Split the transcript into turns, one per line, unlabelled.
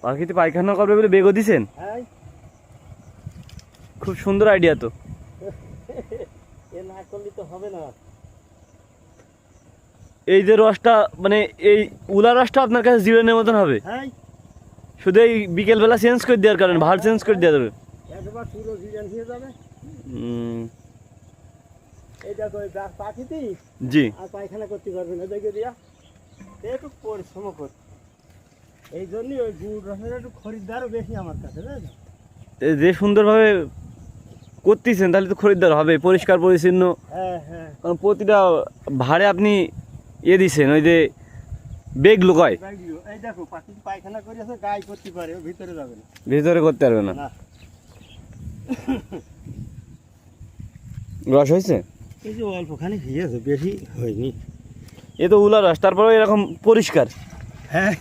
পাখিতে পায়খানা করবে বলে বেগও দিছেন?
হ্যাঁ,
খুব সুন্দর আইডিয়া তো।
এ না করলে তো হবে না।
এই যে রসটা মানে এই উলা রসটা আপনার কাছে জীবনের মতন হবে,
হ্যাঁ,
শুধু এই বিকেলবেলা চেঞ্জ করে দেওয়ার কারণে, ভার চেঞ্জ করে দেওয়া যাবে।
একবার পুরো ডিজাইন হয়ে যাবে।
হুম,
এই দেখো এই পাখিতে
জি।
আর পায়খানা করতে পারবে না, দেখে দিয়া একটু পরিশ্রম করতে। এই জন্যই ওই গুড় রসের একটু খরিদ্দারও বেশি আমার কাছে, বুঝলেন?
যে সুন্দরভাবে করতেছেন তাহলে তো খরিদ্দার হবে, পরিষ্কার পরিচ্ছন্ন।
হ্যাঁ হ্যাঁ,
কারণ প্রতিটা ভাড়ে আপনি দিচ্ছেন ওই যে বেগ লুকায়,
এই দেখো পাখি পায়খানা করে আছে, গায়ে করতে পারে, ওর ভিতরে যাবে না।
ভিতরে করতে পারবে না।
না,
রস হয়েছে?
এই যে অল্পখানি হয়েছে, বেশি হয়নি।
এ তো উলা রস, তারপরে এরকম পরিষ্কার।
হ্যাঁ